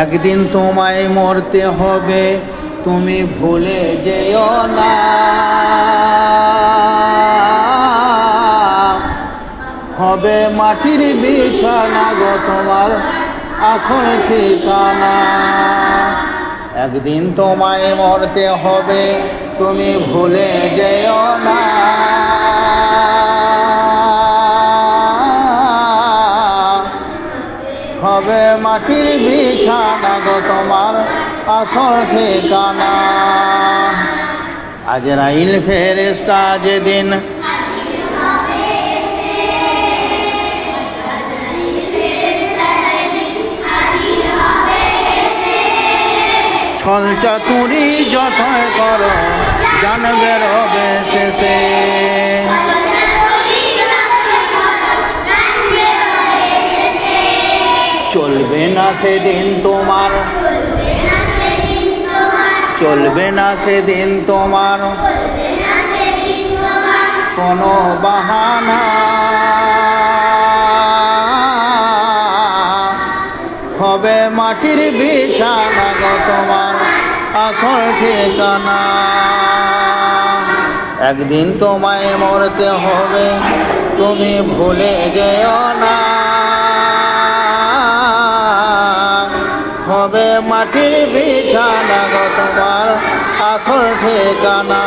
একদিন তোমায় মরতে হবে, তুমি ভুলে যেও না। হবে মাটির বিছানা গো তোমার আসল ঠিকানা। একদিন তোমায় মরতে হবে, তুমি ভুলে যেও না। হবে মাটির বিছানা গো তোমার আসল ঠিকানা। আজরাইল ফেরেশতা যেদিন ছল চাতুরি যতই করো জানবে রবে শেষে। চলবে না সেদিন তোমার, চলবে না সেদিন তোমার কোনো বাহানা। হবে মাটির বিছানা গো তোমার আসল ঠিকানা। একদিন তোমায় মরতে হবে, তুমি ভুলে যেও না। হবে মাটির বিছানা গো তোমার আসল ঠিকানা।